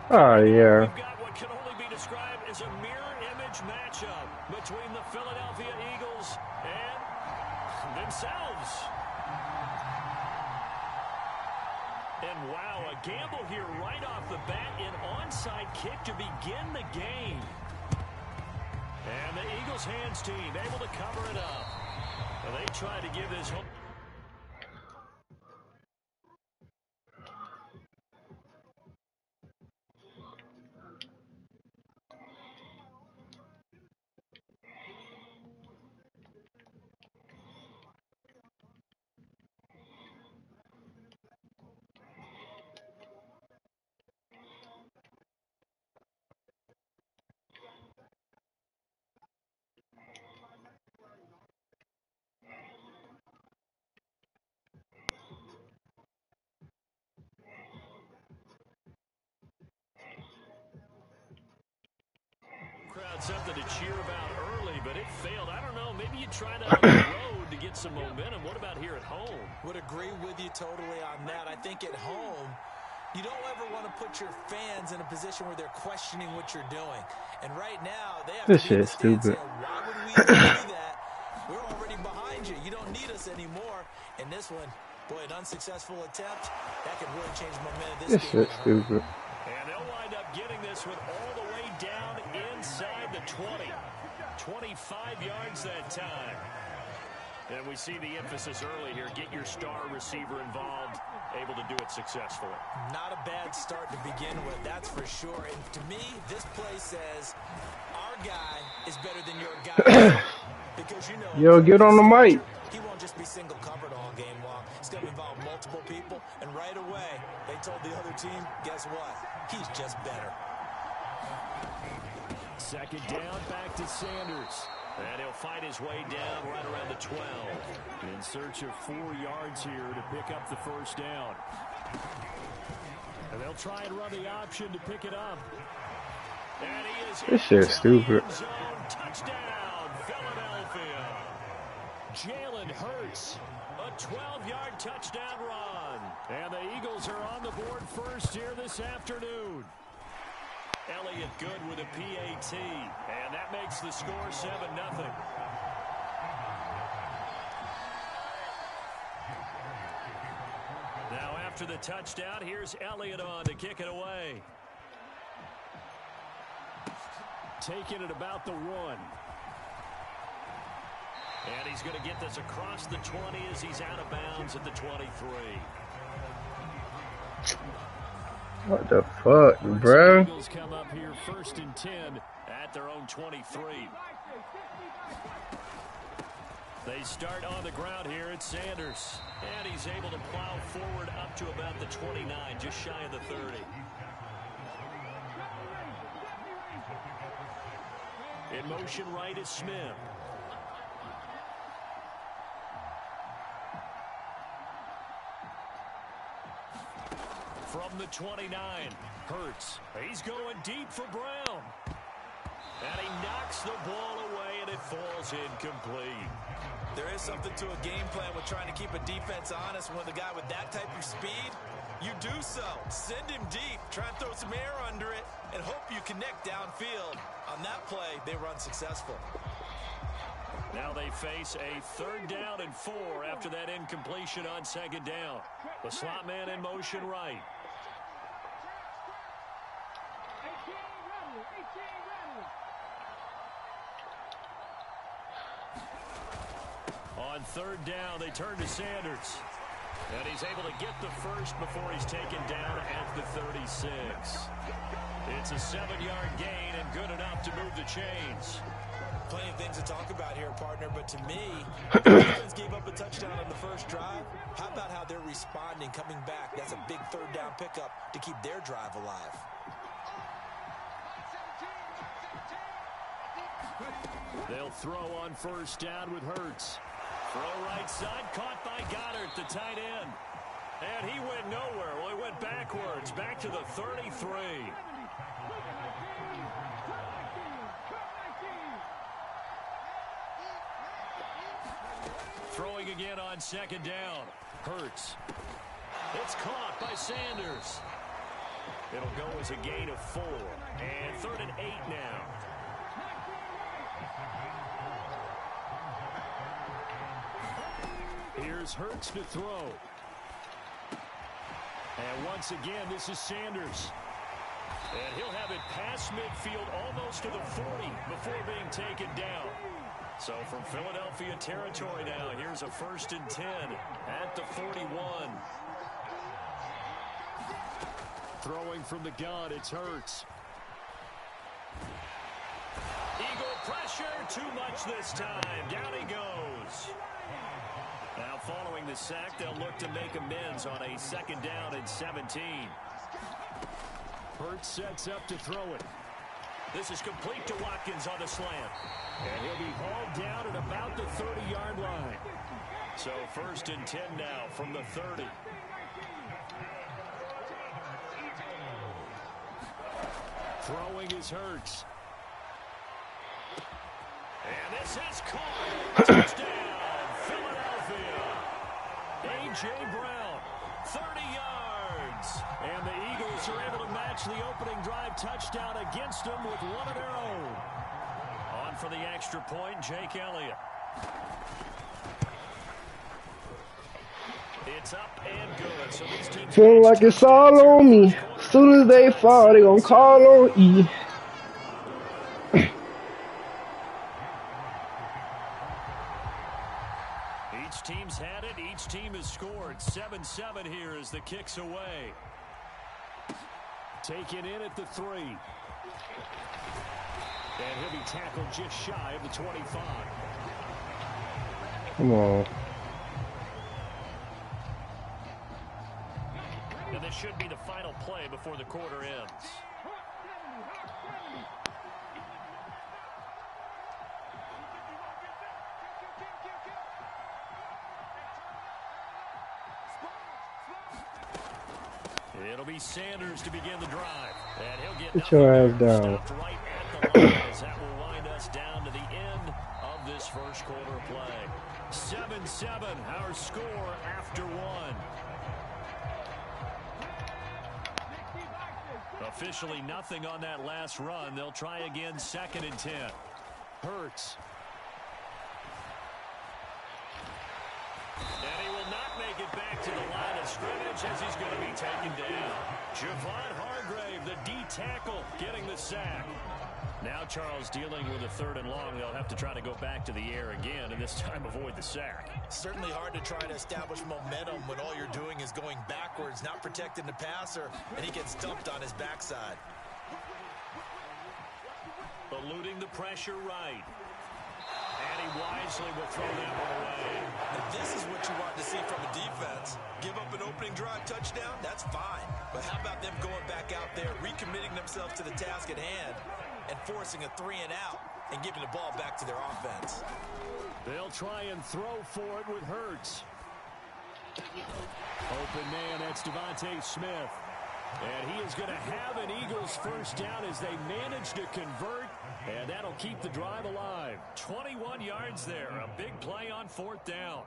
Oh, Now yeah. we've got what can only be described as a mirror image matchup between the Philadelphia Eagles and themselves. And wow, a gamble here right off the bat, an onside kick to begin the game. And the Eagles hands team able to cover it up. Well, they tried to give this home. Something to cheer about early, but it failed. I don't know. Maybe you try that on the road to get some momentum. What about here at home? Would agree with you totally on that. I think at home, you don't ever want to put your fans in a position where they're questioning what you're doing. And right now, they have This to be in the shit's stands stupid. saying, why would we even do that? We're already behind you. You don't need us anymore. And this one, boy, an unsuccessful attempt, that could really change the momentum of this game. This shit's stupid. And they'll wind up getting this one all the way down inside the 20. 25 yards that time. And we see the emphasis early here. Get your star receiver involved, able to do it successfully. Not a bad start to begin with, that's for sure. And to me, this play says our guy is better than your guy. Because you know, Yo, get on the mic. He won't just be single covered all game long. It's going to involve multiple people. And right away, they told the other team, guess what? He's just better. Second down, back to Sanders. And he'll fight his way down right around the 12. In search of 4 yards here to pick up the first down. And they'll try and run the option to pick it up. And he is This shit's stupid. Touchdown, Philadelphia. Jalen Hurts, a 12-yard touchdown run. And the Eagles are on the board first here this afternoon. Elliott good with a PAT, and that makes the score 7-0. Now after the touchdown, here's Elliott on to kick it away. Taking it about the 1. And he's going to get this across the 20 as he's out of bounds at the 23. What the fuck, bro? Eagles come up here 1st and 10 at their own 23. They start on the ground here at Sanders. And he's able to plow forward up to about the 29, just shy of the 30. In motion right is Smith. From the 29, Hurts. He's going deep for Brown. And he knocks the ball away, and it falls incomplete. There is something to a game plan with trying to keep a defense honest. When the guy with that type of speed, you do so. Send him deep, try and throw some air under it, and hope you connect downfield. On that play, they were unsuccessful. Now they face a 3rd down and 4 after that incompletion on 2nd down. The slot man in motion right. On 3rd down, they turn to Sanders. And he's able to get the first before he's taken down at the 36. It's a 7-yard gain and good enough to move the chains. Plenty of things to talk about here, partner, but to me, the defense gave up a touchdown on the first drive. How about how they're responding, coming back? That's a big 3rd down pickup to keep their drive alive. They'll throw on 1st down with Hurts. Throw right side, caught by Goddard, the tight end. And he went nowhere. Well, he went backwards, back to the 33. Throwing again on 2nd down. Hurts. It's caught by Sanders. It'll go as a gain of 4. And 3rd and 8 now. Here's Hurts to throw. And once again, this is Sanders. And he'll have it past midfield almost to the 40 before being taken down. So from Philadelphia territory now, here's a 1st and 10 at the 41. Throwing from the gun, it's Hurts. Eagle pressure, too much this time. Down he goes. Now following the sack, they'll look to make amends on a 2nd down and 17. Hurts sets up to throw it. This is complete to Watkins on the slant. And he'll be hauled down at about the 30-yard line. So 1st and 10 now from the 30. Throwing is Hurts. And this is caught. Touchdown, Philadelphia. A.J. Brown, 30 yards. And the Eagles are able to match the opening drive touchdown against them with one of their own. On for the extra point, Jake Elliott. It's up and good. So these teams Feeling like it's all on me. As soon as they fall, they gonna call on E. Each team's had it. Each team has scored. 7-7 here as the kick's away. Taken in at the 3. And he'll be tackled just shy of the 25. Come on. And this should be the final play before the quarter ends. It'll be Sanders to begin the drive. And he'll get Put your ass down. stopped right at the line as that will wind us down to the end of this first quarter play. 7-7, our score after 1. Officially nothing on that last run. They'll try again 2nd and 10. Hurts. And he will not make it back to the line of scrimmage as he's going to be taken down. Javon Hargrave, the D tackle, getting the sack. Now Charles dealing with a 3rd and long. They'll have to try to go back to the air again and this time avoid the sack. Certainly hard to try to establish momentum when all you're doing is going backwards, not protecting the passer, and he gets dumped on his backside. Eluding the pressure right. And he wisely will throw that one away. Now this is what you want to see from a defense. Give up an opening drive touchdown, that's fine. But how about them going back out there, recommitting themselves to the task at hand, and forcing a 3 and out and giving the ball back to their offense. They'll try and throw for it with Hurts. Open man, that's Devontae Smith. And he is going to have an Eagles 1st down as they manage to convert, and that'll keep the drive alive. 21 yards there, a big play on 4th down.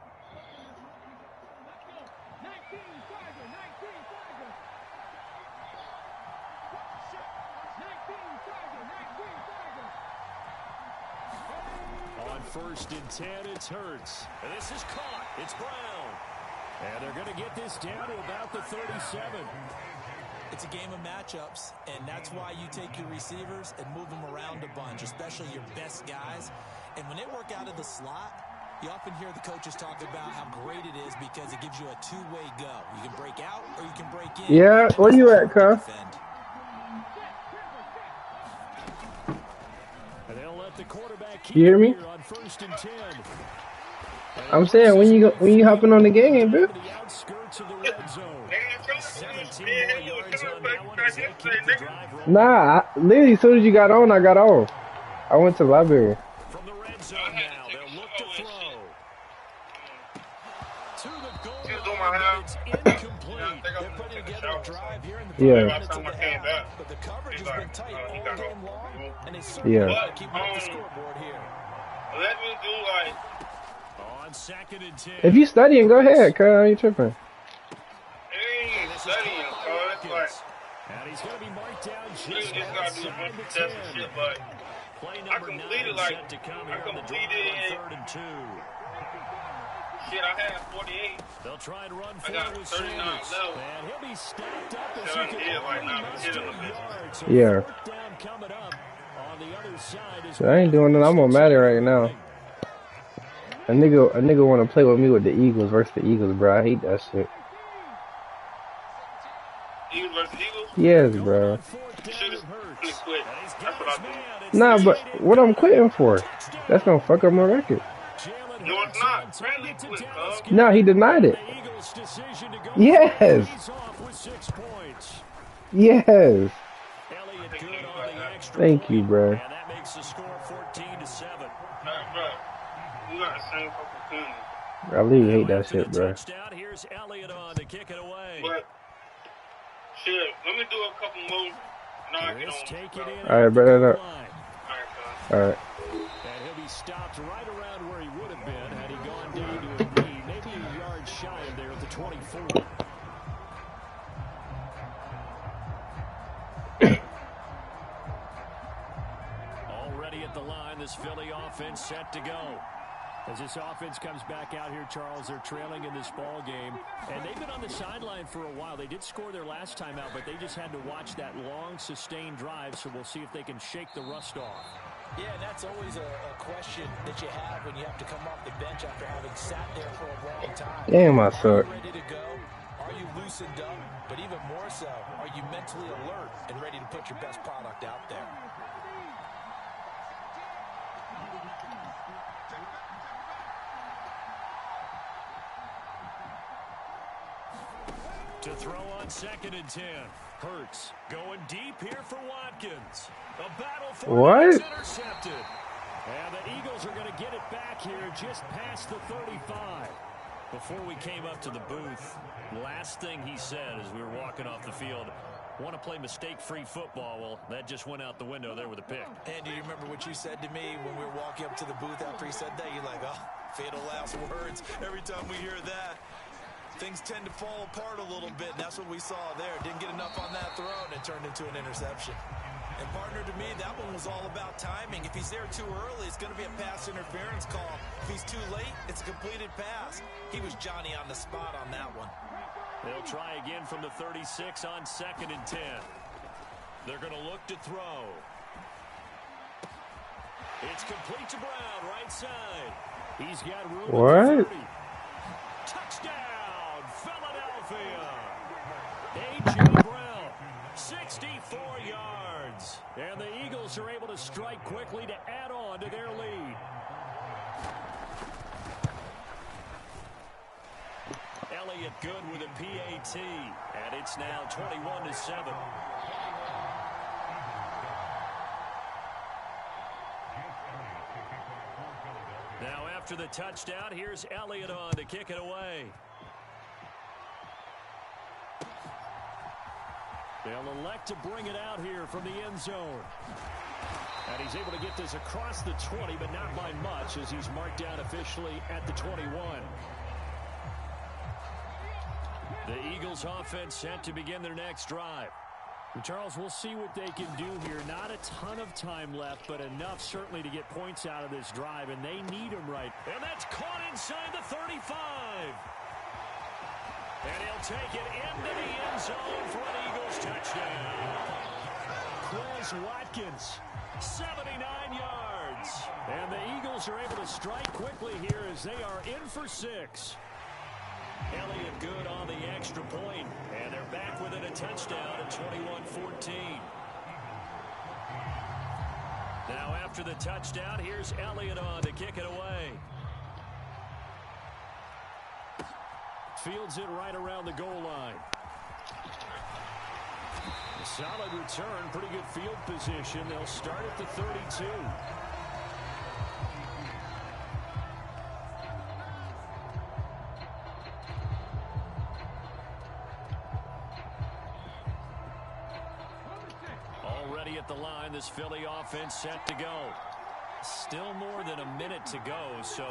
On 1st and 10, it's Hurts. And this is caught. It's Brown. And they're going to get this down to about the 37. It's a game of matchups, and that's why you take your receivers and move them around a bunch, especially your best guys. And when they work out of the slot, you often hear the coaches talk about how great it is because it gives you a two-way go. You can break out or you can break in. Yeah, where you at, Cuff? And they'll let the quarterback keep You hear me? on 1st and 10. I'm saying when you hopping on the game, bro. The outskirts of the red zone. 17 more yards on that one as they keep the drive rolling. Nah, literally as soon as you got on, I got off. I went to the library. From the red zone now, they'll look to throw. To the goal line, but it's incomplete. They're putting together a drive here in the Yeah. minutes of the half. But the coverage has been tight all game long, and they certainly Yeah. want to keep up the scoreboard here. Let me do like. On 2nd and 10. If you studying, go ahead, cuz. You tripping? Ain't studying, cuz. It's like. And he's going to be marked down You just just gotta do a outside bunch the of tests 10. and shit, but Play I number 9 completed like set to come I here on the drive completed on 3rd and 2. shit. I had 48. They'll try and run I got forward with 39 Sanders. left. And he'll be stacked up as So he can yeah, like only now muster hit a little bit. yards. So Yeah. 4th down coming up on the other side. As I ain't doing it. I'm on Madden right now. A nigga want to play with me with the Eagles versus the Eagles, bro. I hate that shit. Eagles versus Eagles. Yes, bro. You should have quit. That's what I do. Nah, but what I'm quitting for? That's gonna fuck up my record. No, it's not. Randy quit, cuz. No, he denied it. Yes. Yes. Thank you, bro. And that makes the score 14-7. Bro, you got the same fucking feeling. I really hate that shit, bro. Touchdown. Here's Elliott on to kick it away. But shit, let me do a couple more. No, I get on. All right, brother. All right, cuz. All right. And he'll be stopped right around where he would have been had he gone down to a knee, maybe a yard shy of there at the 24. Already at the line, this Philly offense set to go. As this offense comes back out here, Charles, they're trailing in this ball game. And they've been on the sideline for a while. They did score their last time out, but they just had to watch that long, sustained drive. So we'll see if they can shake the rust off. Yeah, and that's always a question that you have when you have to come off the bench after having sat there for a long time. Damn, I suck. Are you ready to go? Are you loosened up? But even more so, are you mentally alert and ready to put your best product out there? To throw on 2nd and 10. Hurts going deep here for Watkins. A battle for what? It. Intercepted. And the Eagles are going to get it back here just past the 35. Before we came up to the booth, last thing he said as we were walking off the field, want to play mistake-free football. Well, that just went out the window there with a pick. And do you remember what you said to me when we were walking up to the booth after he said that? You're like, oh, fatal last words. Every time we hear that, things tend to fall apart a little bit, and that's what we saw there. Didn't get enough on that throw, and it turned into an interception. And, partner, to me, that one was all about timing. If he's there too early, it's going to be a pass interference call. If he's too late, it's a completed pass. He was Johnny on the spot on that one. They'll try again from the 36 on 2nd and 10. They're going to look to throw. It's complete to Brown, right side. He's got room. What? Touchdown, Philadelphia. A.J. Brown, 64 yards. And the Eagles are able to strike quickly to add on to their lead. Elliott good with a PAT. And it's now 21-7. Now after the touchdown, here's Elliott on to kick it away. They'll elect to bring it out here from the end zone. And he's able to get this across the 20, but not by much as he's marked down officially at the 21. The Eagles offense set to begin their next drive. And Charles, we'll see what they can do here. Not a ton of time left, but enough certainly to get points out of this drive, and they need them right. And that's caught inside the 35. And he'll take it into the end zone for an Eagles touchdown. Quez Watkins, 79 yards. And the Eagles are able to strike quickly here as they are in for 6. Elliott good on the extra point, and they're back within a touchdown at 21-14. Now after the touchdown, here's Elliott on to kick it away. Fields it right around the goal line. A solid return, pretty good field position. They'll start at the 32. Already at the line, this Philly offense set to go. Still more than a minute to go, so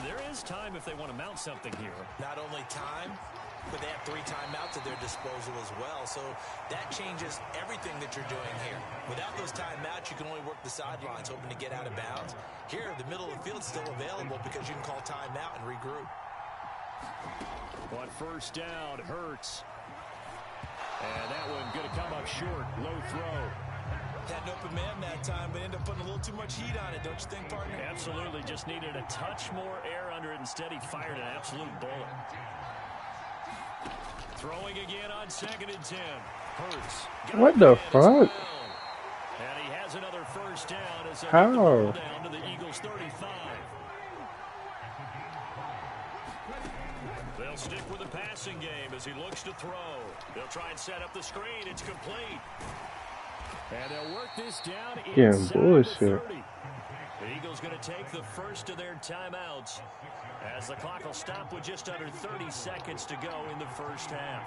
there is time if they want to mount something here. Not only time, but they have 3 timeouts at their disposal as well. So that changes everything that you're doing here. Without those timeouts, you can only work the sidelines, hoping to get out of bounds. Here, the middle of the field is still available because you can call timeout and regroup. On first down, Hurts. And that one going to come up short. Low throw. Had an open man that time, but ended up putting a little too much heat on it, don't you think, partner? Absolutely. Just needed a touch more air under it. Instead, he fired an absolute bullet. Throwing again on 2nd and 10. Hurts. What the fuck? And he has another first down as they How? get the ball down to the Eagles 35. They'll stick with the passing game as he looks to throw. They'll try and set up the screen. It's complete. And they'll work this down inside bullshit. the 30. The Eagles going to take the first of their timeouts as the clock will stop with just under 30 seconds to go in the first half.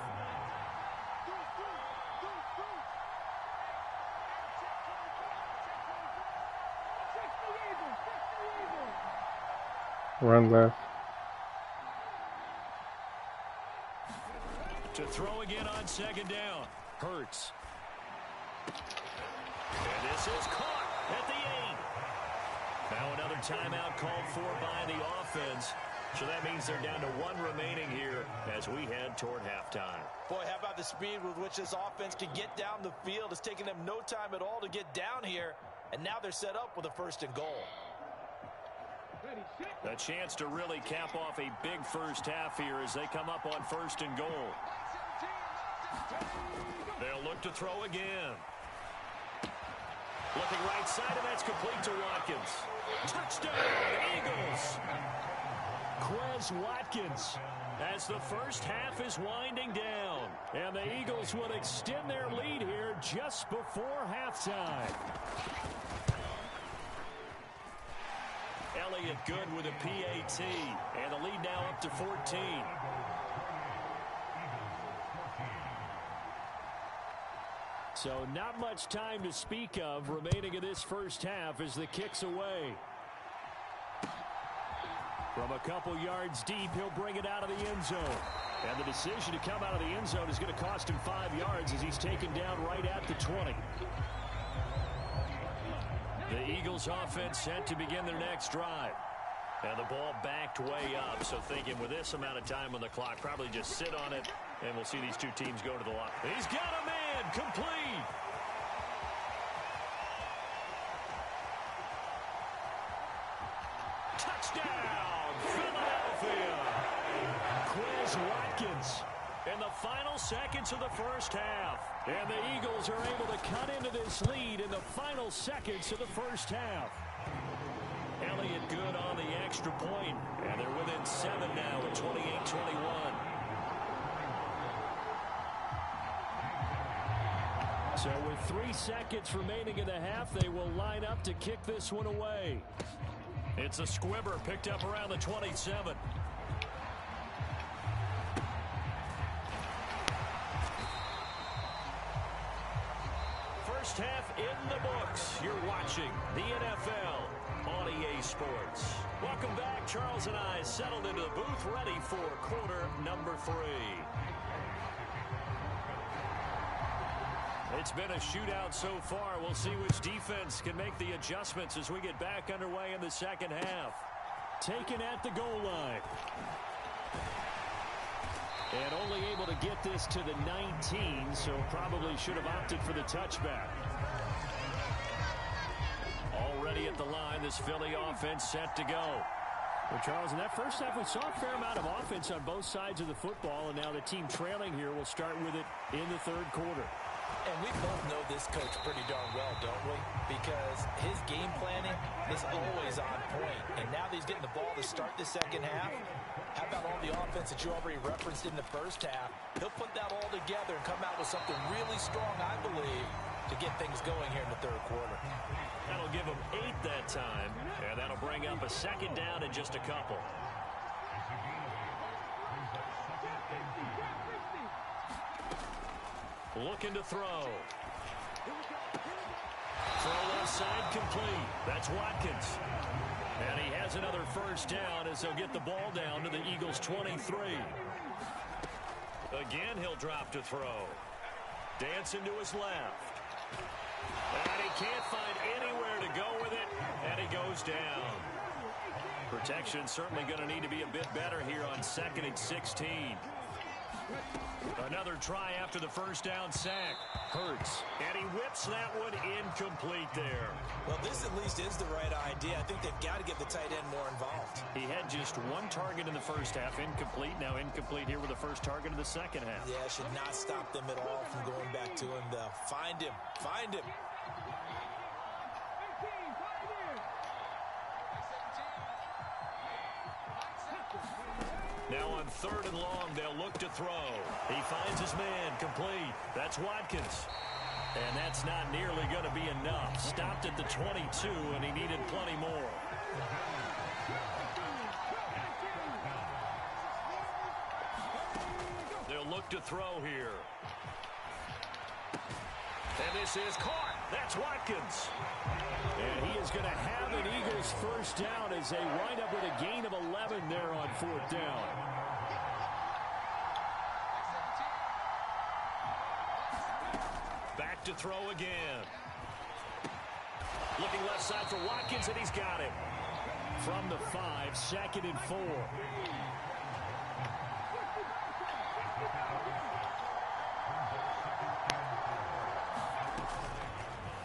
Run left. To throw again on 2nd down. Hurts. And this is caught at the 8. Now another timeout called for by the offense. So that means they're down to 1 remaining here as we head toward halftime. Boy, how about the speed with which this offense can get down the field? It's taken them no time at all to get down here. And now they're set up with a 1st and goal. A chance to really cap off a big first half here as they come up on 1st and goal. They'll look to throw again. Looking right side, and that's complete to Watkins. Touchdown, Eagles! Quez Watkins as the first half is winding down. And the Eagles will extend their lead here just before halftime. Elliott good with a PAT. And the lead now up to 14. So not much time to speak of remaining in this first half as the kick's away. From a couple yards deep, he'll bring it out of the end zone. And the decision to come out of the end zone is going to cost him 5 yards as he's taken down right at the 20. The Eagles offense set to begin their next drive. And the ball backed way up, so thinking with this amount of time on the clock, probably just sit on it, and we'll see these two teams go to the line. He's got a man, complete. Touchdown, Philadelphia. Quez Watkins in the final seconds of the first half. And the Eagles are able to cut into this lead in the final seconds of the first half. Elliott good on the extra point, and they're within 7 now at 28-21. So with 3 seconds remaining in the half, they will line up to kick this one away. It's a squibber picked up around the 27. First half in the books. You're watching the NFL on EA Sports. Welcome back. Charles and I settled into the booth, ready for quarter number 3. It's been a shootout so far. We'll see which defense can make the adjustments as we get back underway in the second half. Taken at the goal line. And only able to get this to the 19, so probably should have opted for the touchback. Already at the line, this Philly offense set to go. Well, Charles, in that first half, we saw a fair amount of offense on both sides of the football, and now the team trailing here will start with it in the third quarter. And we both know this coach pretty darn well, don't we? Because his game planning is always on point. And now that he's getting the ball to start the second half, how about all the offense that you already referenced in the first half? He'll put that all together and come out with something really strong, I believe, to get things going here in the third quarter. That'll give him 8 that time, and that'll bring up a second down in just a couple. Looking to throw. Throw left side complete. That's Watkins. And he has another first down as they'll get the ball down to the Eagles' 23. Again, he'll drop to throw. Dancing to his left. And he can't find anywhere to go with it, and he goes down. Protection certainly going to need to be a bit better here on 2nd and 16. Another try after the first down sack. Hurts. And he whips that one incomplete there. Well, this at least is the right idea. I think they've got to get the tight end more involved. He had just one target in the first half, incomplete. Now incomplete here with the first target of the second half. Yeah, should not stop them at all from going back to him, though. Find him. Find him. Now on 3rd and long, they'll look to throw. He finds his man, complete. That's Watkins. And that's not nearly going to be enough. Stopped at the 22, and he needed plenty more. They'll look to throw here. And this is caught. That's Watkins. And he is going to have an Eagles first down as they wind up with a gain of 11 there on 4th down. Back to throw again. Looking left side for Watkins, and he's got it. From the 5, 2nd and 4.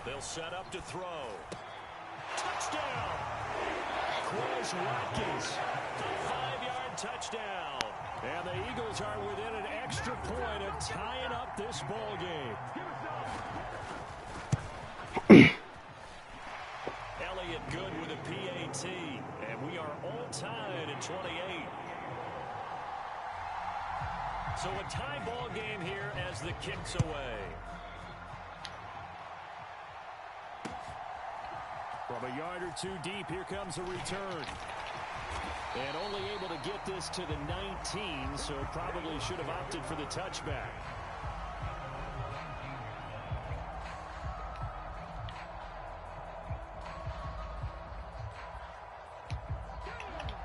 They'll set up to throw. Touchdown! Quez Watkins. A 5-yard touchdown. And the Eagles are within an extra point of tying up this ball game. Elliott good with a PAT. And we are all tied at 28. So a tie ball game here as the kick's away. From a yard or 2 deep, here comes a return. And only able to get this to the 19, so probably should have opted for the touchback.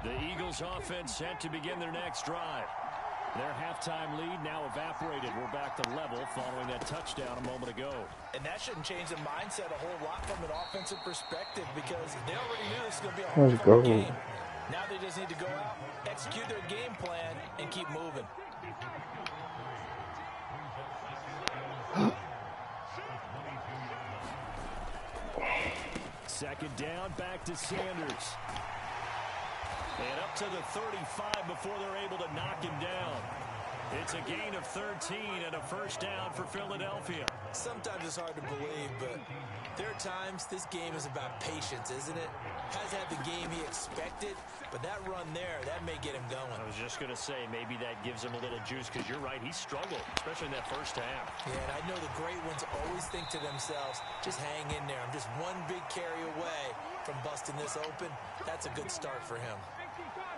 The Eagles offense set to begin their next drive. Their halftime lead now evaporated. We're back to level following that touchdown a moment ago. And that shouldn't change the mindset a whole lot from an offensive perspective because they already knew this was going to be a hard game. Now they just need to go out, execute their game plan, and keep moving. Second down, back to Sanders. And up to the 35 before they're able to knock him down. It's a gain of 13 and a first down for Philadelphia. Sometimes it's hard to believe, but there are times this game is about patience, isn't it? Has had the game he expected, but that run there, that may get him going. I was just going to say, maybe that gives him a little juice, because you're right, he struggled, especially in that first half. Yeah, and I know the great ones always think to themselves, just hang in there. I'm just one big carry away from busting this open. That's a good start for him.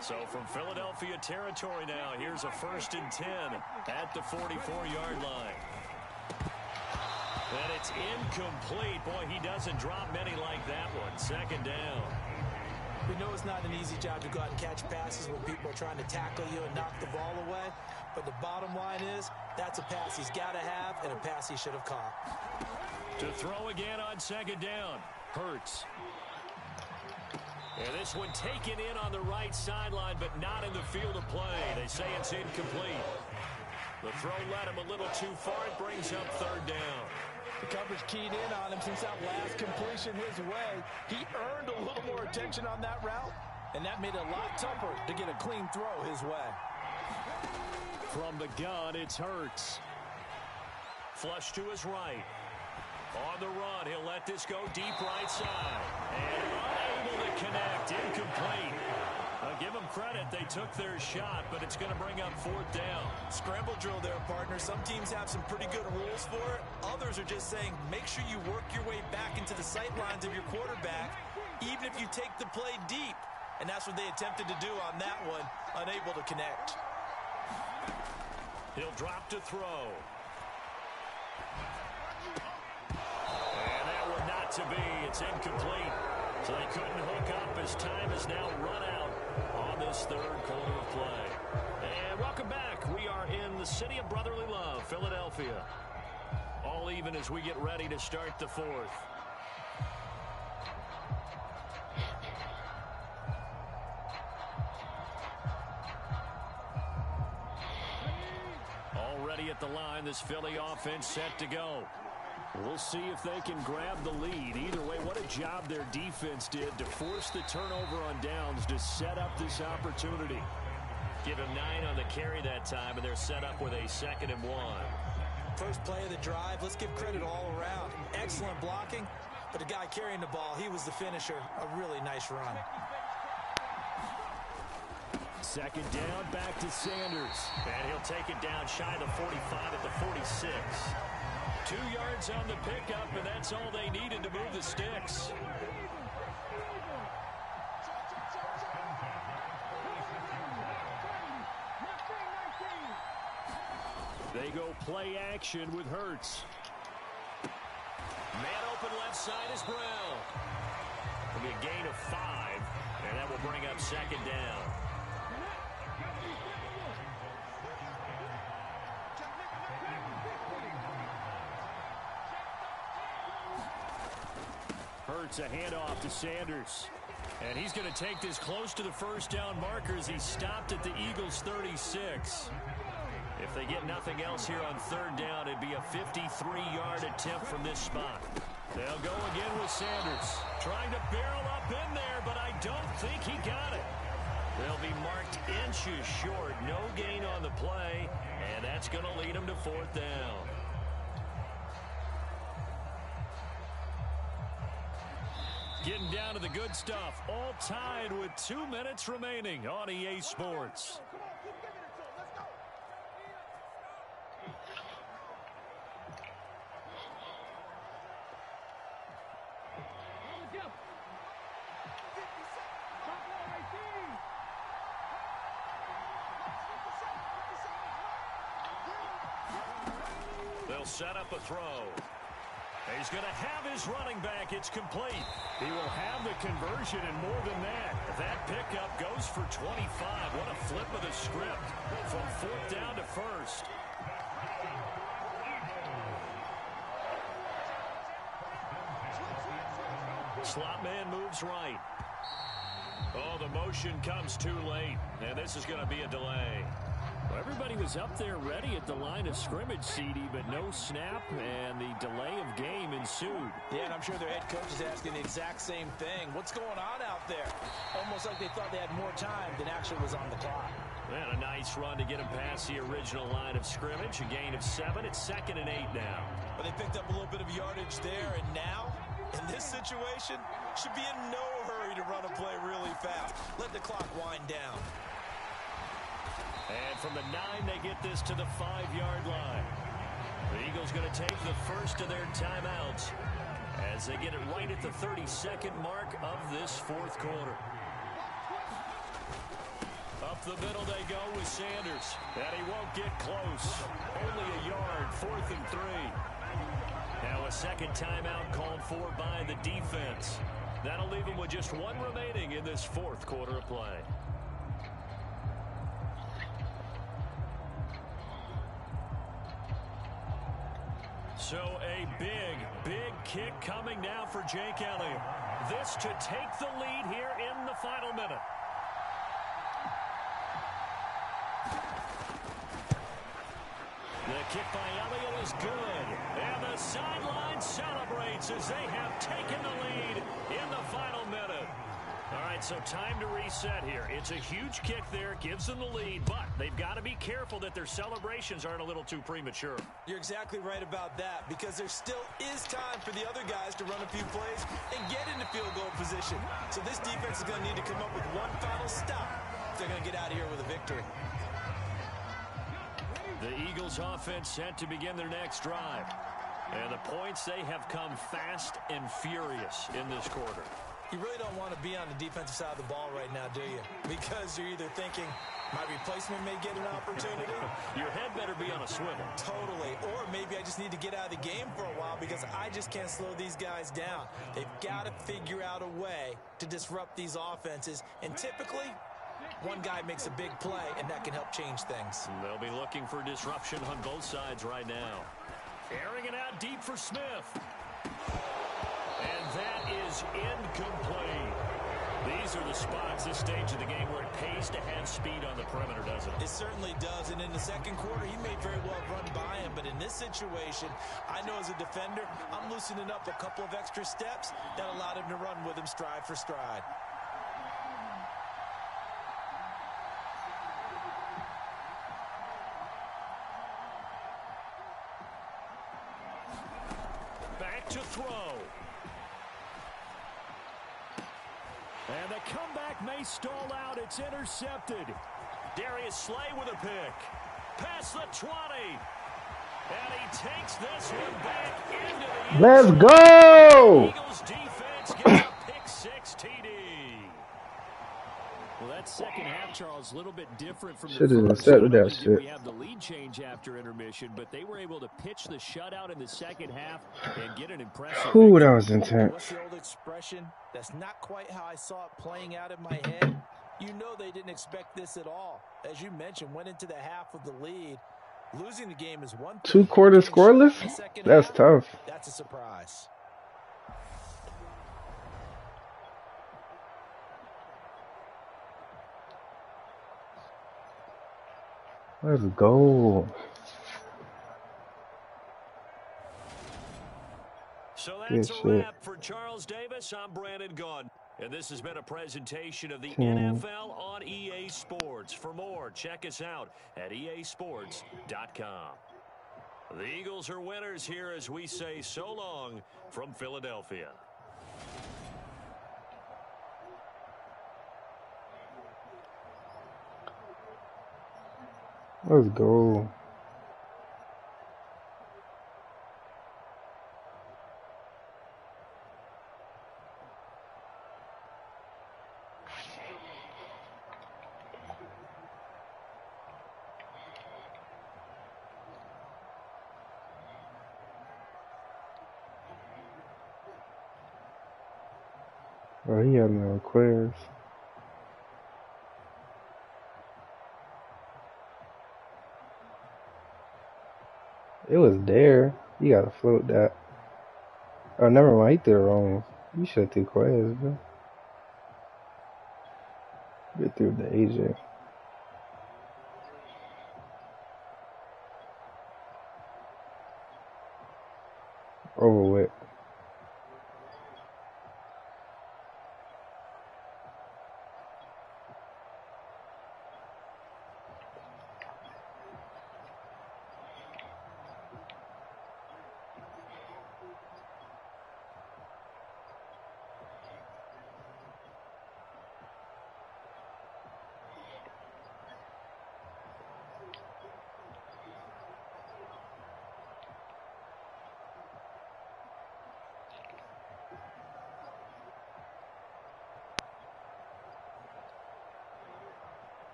So from Philadelphia territory now, here's a 1st and 10 at the 44-yard line. And it's incomplete. Boy, he doesn't drop many like that one. Second down. We know it's not an easy job to go out and catch passes when people are trying to tackle you and knock the ball away. But the bottom line is, that's a pass he's got to have and a pass he should have caught. To throw again on second down. Hurts. And this one taken in on the right sideline, but not in the field of play. They say it's incomplete. The throw led him a little too far. It brings up third down. The coverage keyed in on him since that last completion his way. He earned a little more attention on that route, and that made it a lot tougher to get a clean throw his way. From the gun, it's Hurts. Flush to his right. On the run, he'll let this go deep right side. And unable to connect, incomplete. Give them credit, they took their shot, but it's going to bring up fourth down. Scramble drill there, partner. Some teams have some pretty good rules for it. Others are just saying, make sure you work your way back into the sight lines of your quarterback, even if you take the play deep. And that's what they attempted to do on that one, unable to connect. He'll drop to throw. And that one not to be. It's incomplete. So they couldn't hook up as time is now run out on in this third quarter of play. And welcome back. We are in the city of brotherly love, Philadelphia. All even as we get ready to start the fourth. Already at the line, this Philly offense set to go. We'll see if they can grab the lead. Either way, what a job their defense did to force the turnover on downs to set up this opportunity. Give him 9 on the carry that time, and they're set up with a 2nd and 1. First play of the drive, let's give credit all around. Excellent blocking, but the guy carrying the ball, he was the finisher. A really nice run. 2nd down, back to Sanders. And he'll take it down shy of the 45 at the 46. 2 yards on the pickup, and that's all they needed to move the sticks. They go play action with Hurts. Man open left side is Brown. It'll be a gain of 5, and that will bring up 2nd down. Hurts a handoff to Sanders. And he's going to take this close to the first down marker as he stopped at the Eagles' 36. If they get nothing else here on 3rd down, it'd be a 53-yard attempt from this spot. They'll go again with Sanders. Trying to barrel up in there, but I don't think he got it. They'll be marked inches short. No gain on the play, and that's going to lead them to 4th down. Getting down to the good stuff. All tied with 2 minutes remaining on EA Sports. They'll set up a throw. He's going to have his running back. It's complete. He will have the conversion and more than that. That pickup goes for 25. What a flip of the script from 4th down to 1st. Slot man moves right. Oh, the motion comes too late, and this is going to be a delay. Well, everybody was up there ready at the line of scrimmage, CD, but no snap, and the delay of game ensued. Yeah, and I'm sure their head coach is asking the exact same thing. What's going on out there? Almost like they thought they had more time than actually was on the clock. And a nice run to get him past the original line of scrimmage. A gain of 7. It's 2nd and 8 now. But they picked up a little bit of yardage there, and now, in this situation, should be in no hurry to run a play really fast. Let the clock wind down. And from the 9, they get this to the 5-yard line. The Eagles going to take the first of their timeouts as they get it right at the 32nd mark of this 4th quarter. Up the middle they go with Sanders. And he won't get close. Only a yard, 4th and 3. Now a 2nd timeout called for by the defense. That'll leave them with just 1 remaining in this 4th quarter of play. So a big kick coming now for Jake Elliott. This to take the lead here in the final minute. The kick by Elliott is good. And the sideline celebrates as they have taken the lead in the final minute. All right, so time to reset here. It's a huge kick there, gives them the lead, but they've got to be careful that their celebrations aren't a little too premature. You're exactly right about that, because there still is time for the other guys to run a few plays and get into field goal position. So this defense is going to need to come up with one final stop if they're going to get out of here with a victory. The Eagles offense set to begin their next drive. And the points, they have come fast and furious in this quarter. You really don't want to be on the defensive side of the ball right now, do you? Because you're either thinking, my replacement may get an opportunity. Your head better be on a swivel. Totally. Or maybe I just need to get out of the game for a while because I just can't slow these guys down. They've got to figure out a way to disrupt these offenses. And typically, One guy makes a big play, and that can help change things. They'll be looking for disruption on both sides right now. Airing it out deep for Smith. And that is incomplete. These are the spots, this stage of the game, where it pays to have speed on the perimeter, doesn't it? It certainly does, and in the second quarter, he may very well run by him, but in this situation, I know as a defender, I'm loosening up a couple of extra steps that allowed him to run with him stride for stride. Back to throw. And the comeback may stall out. It's intercepted. Darius Slay with a pick. Past the 20. And he takes this one back into the Let's end zone. go! Eagles defense gets a pick six TD. Well, that second half, Charles, a little bit different from the Should've first. accepted Not only that did shit. we have the lead change after intermission, but they were able to pitch the shutout in the second half and get an impressive Ooh, victory. that was intense. What's the old expression? That's not quite how I saw it playing out in my head. You know they didn't expect this at all. As you mentioned, went into the half with the lead. Losing the game is one thing. 2 quarters Getting shut scoreless? in the second That's half, tough. that's a surprise. Let's go. So Good that's a shit. wrap for Charles Davis. I'm Brandon Gaudin. And this has been a presentation of the NFL on EA Sports. For more, check us out at easports.com. The Eagles are winners here as we say so long from Philadelphia. Let's go. Oh, he had no request. It was there. You gotta float that. Oh, never mind. He threw it wrong. You should have threw Quez, bro. You threw the AJ. Over with.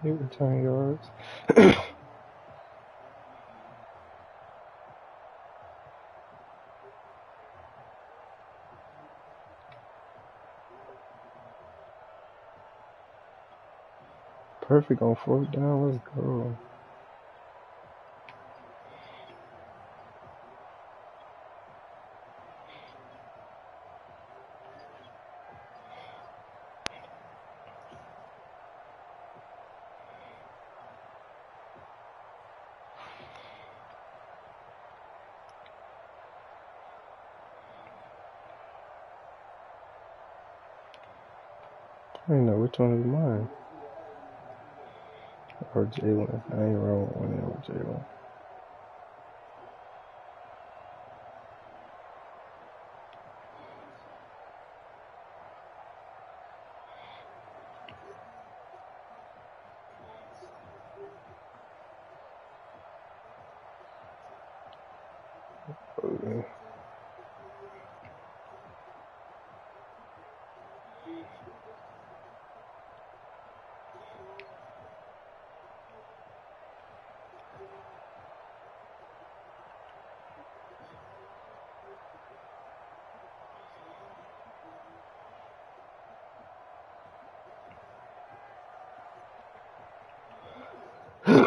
He return yards. Perfect on 4th down. Let's go. I don't know which one is mine. Or Jalen. I ain't wrong with one over Jalen. Okay.